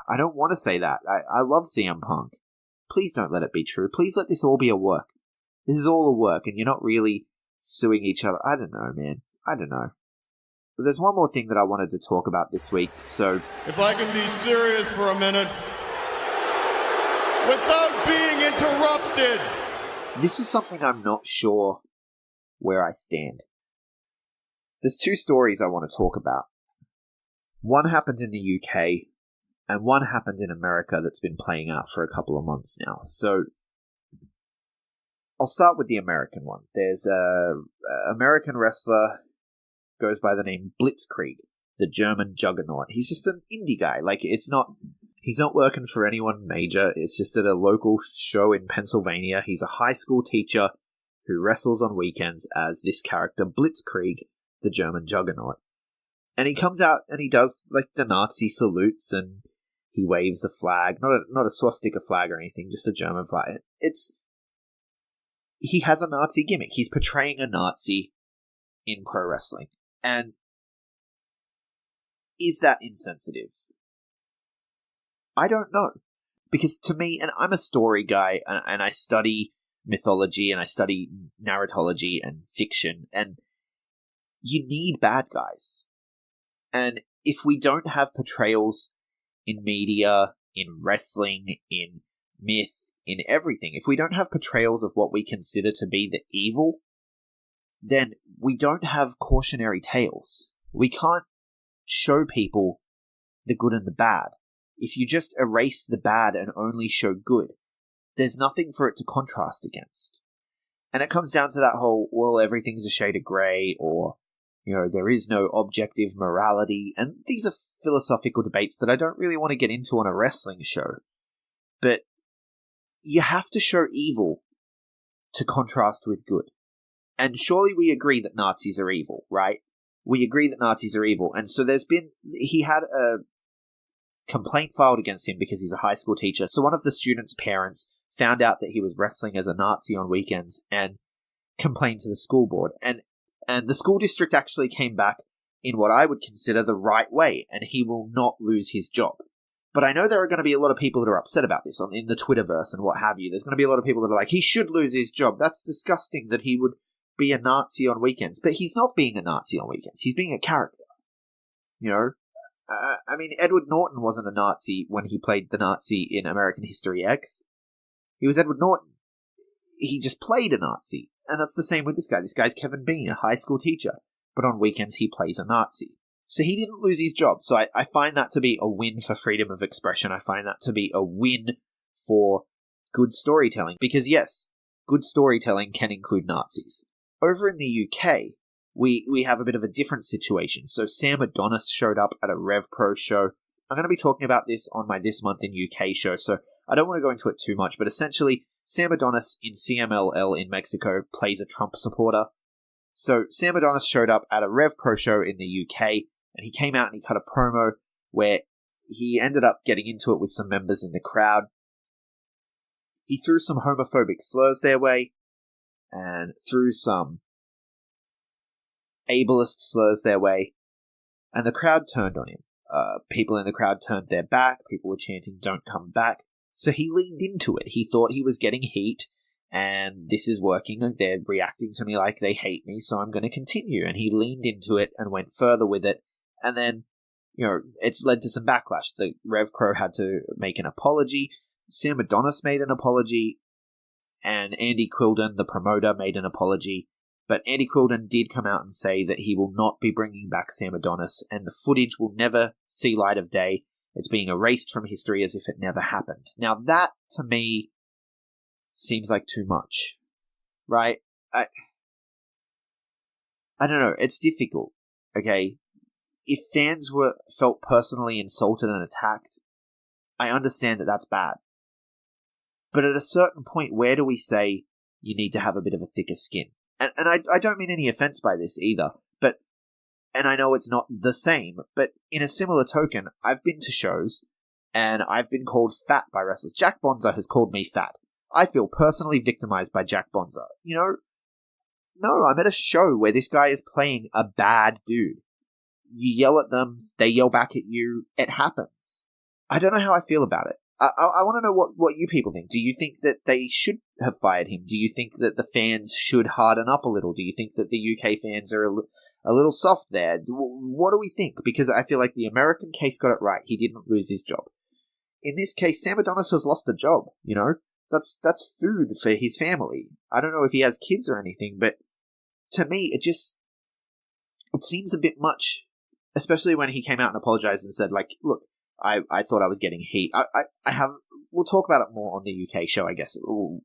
I don't want to say that. I love CM Punk. Please don't let it be true. Please let this all be a work. This is all a work, and you're not really suing each other. I don't know, man. I don't know. But there's one more thing that I wanted to talk about this week, so... If I can be serious for a minute, without being interrupted. This is something I'm not sure where I stand. There's two stories I want to talk about. One happened in the UK, and one happened in America that's been playing out for a couple of months now. So, I'll start with the American one. There's a American wrestler, goes by the name Blitzkrieg, the German juggernaut. He's just an indie guy. Like, he's not working for anyone major. It's just at a local show in Pennsylvania. He's a high school teacher who wrestles on weekends as this character Blitzkrieg, the German juggernaut. And he comes out and he does like the Nazi salutes and he waves a flag, not a swastika flag or anything, just a German flag. He has a Nazi gimmick. He's portraying a Nazi in pro wrestling. And is that insensitive? I don't know. Because to me, and I'm a story guy, and I study mythology, and I study narratology and fiction, and you need bad guys. And if we don't have portrayals in media, in wrestling, in myth, in everything, if we don't have portrayals of what we consider to be the evil, then we don't have cautionary tales. We can't show people the good and the bad. if you just erase the bad and only show good, there's nothing for it to contrast against. And it comes down to that whole, well, everything's a shade of grey, or, there is no objective morality. And these are philosophical debates that I don't really want to get into on a wrestling show. But you have to show evil to contrast with good. And surely we agree that Nazis are evil, right? We agree that Nazis are evil. And so he had a complaint filed against him because he's a high school teacher. So one of the students' parents found out that he was wrestling as a Nazi on weekends and complained to the school board. And the school district actually came back in what I would consider the right way, and he will not lose his job. But I know there are going to be a lot of people that are upset about this in the Twitterverse and what have you. There's going to be a lot of people that are like, he should lose his job. That's disgusting that he would be a Nazi on weekends. But he's not being a Nazi on weekends. He's being a character. Edward Norton wasn't a Nazi when he played the Nazi in American History X. He was Edward Norton. He just played a Nazi. And that's the same with this guy. This guy's Kevin Bean, a high school teacher. But on weekends, he plays a Nazi. So he didn't lose his job. So I find that to be a win for freedom of expression. I find that to be a win for good storytelling. Because yes, good storytelling can include Nazis. Over in the UK, we have a bit of a different situation. So Sam Adonis showed up at a Rev Pro show. I'm going to be talking about this on my This Month in UK show, so I don't want to go into it too much, but essentially, Sam Adonis in CMLL in Mexico plays a Trump supporter. So Sam Adonis showed up at a Rev Pro show in the UK, and he came out and he cut a promo where he ended up getting into it with some members in the crowd. He threw some homophobic slurs their way, and threw some ableist slurs their way, and the crowd turned on him. People in the crowd turned their back, people were chanting, "Don't come back." So he leaned into it. He thought he was getting heat, and this is working. They're reacting to me like they hate me, so I'm going to continue. And he leaned into it and went further with it, and then, it's led to some backlash. The Rev Pro had to make an apology. Sam Adonis made an apology, and Andy Quildan, the promoter, made an apology. But Andy Quildan did come out and say that he will not be bringing back Sam Adonis, and the footage will never see light of day. It's being erased from history as if it never happened. Now that, to me, seems like too much. Right? I don't know. It's difficult. Okay? If fans felt personally insulted and attacked, I understand that that's bad. But at a certain point, where do we say you need to have a bit of a thicker skin? And I don't mean any offense by this either, and I know it's not the same, but in a similar token, I've been to shows, and I've been called fat by wrestlers. Jack Bonza has called me fat. I feel personally victimized by Jack Bonza. No, I'm at a show where this guy is playing a bad dude. You yell at them, they yell back at you, it happens. I don't know how I feel about it. I want to know what you people think. Do you think that they should have fired him? Do you think that the fans should harden up a little? Do you think that the UK fans are a little soft there? What do we think? Because I feel like the American case got it right. He didn't lose his job. In this case, Sam Adonis has lost a job, That's food for his family. I don't know if he has kids or anything, but to me, it seems a bit much, especially when he came out and apologized and said, like, look, I thought I was getting heat. We'll talk about it more on the UK show, I guess,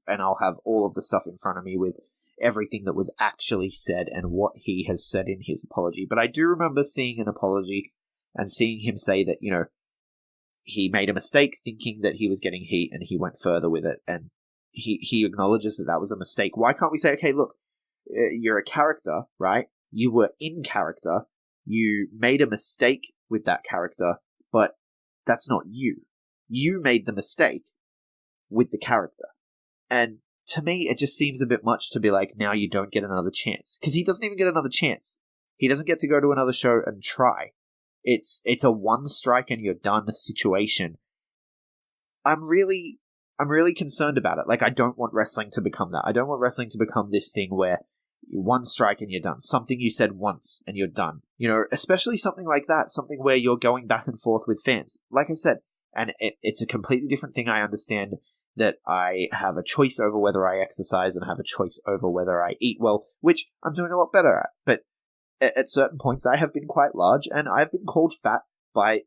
and I'll have all of the stuff in front of me with everything that was actually said and what he has said in his apology. But I do remember seeing an apology and seeing him say that, he made a mistake thinking that he was getting heat and he went further with it. And he acknowledges that was a mistake. Why can't we say, okay, look, you're a character, right? You were in character. You made a mistake with that character, but that's not you. You made the mistake with the character. And to me, it just seems a bit much to be like, now you don't get another chance. Because he doesn't even get another chance. He doesn't get to go to another show and try. It's a one strike and you're done situation. I'm really concerned about it. Like, I don't want wrestling to become that. I don't want wrestling to become this thing where one strike and you're done. Something you said once and you're done. Especially something like that. Something where you're going back and forth with fans. Like I said, and it's a completely different thing. I understand that I have a choice over whether I exercise and have a choice over whether I eat well, which I'm doing a lot better at. But at certain points, I have been quite large, and I've been called fat by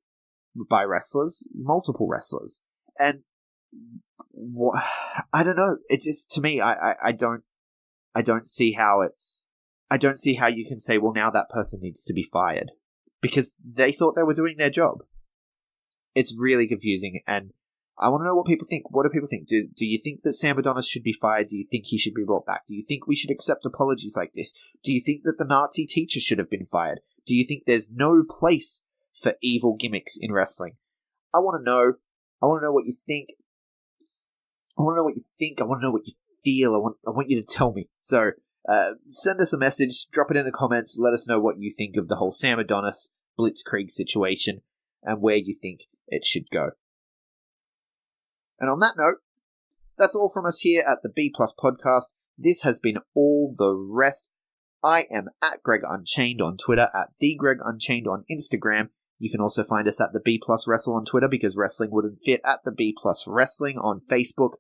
by wrestlers, multiple wrestlers. And I don't know. It just, to me, I don't see how you can say, well, now that person needs to be fired, because they thought they were doing their job. It's really confusing, and I want to know what people think. What do people think? Do you think that Sam Adonis should be fired? Do you think he should be brought back? Do you think we should accept apologies like this? Do you think that the Nazi teacher should have been fired? Do you think there's no place for evil gimmicks in wrestling? I want to know. I want to know what you think. I want to know what you think. I want to know what you feel. I want you to tell me. So send us a message. Drop it in the comments. Let us know what you think of the whole Sam Adonis Blitzkrieg situation and where you think it should go. And on that note, that's all from us here at the B Plus Podcast. This has been All The Wrest. I am at GregUnchained on Twitter, at TheGregUnchained on Instagram. You can also find us at the B Plus Wrestle on Twitter, because wrestling wouldn't fit, at the B Plus Wrestling on Facebook.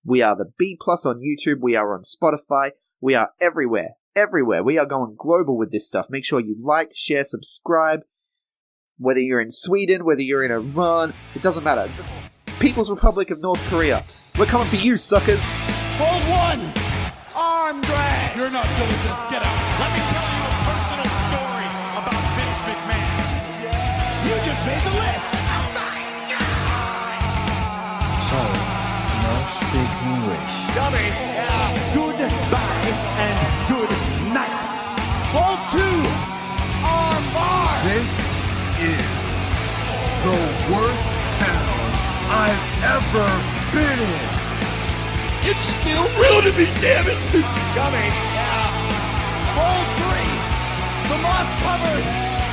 We are the B Plus on YouTube. We are on Spotify. We are everywhere. Everywhere. We are going global with this stuff. Make sure you like, share, subscribe. Whether you're in Sweden, whether you're in Iran, it doesn't matter. People's Republic of North Korea. We're coming for you, suckers. Hold one. Arm drag. You're not doing this. Get out. Let me tell you a personal story about Vince McMahon. You just made the list. Sorry, no speak English. Dummy. Goodbye and good night. Hold two. Arm bar. This is the worst town I've ever been in. It's still real to me, damn it. Dummy. Hold three. The moss covered.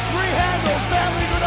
Three-handle family good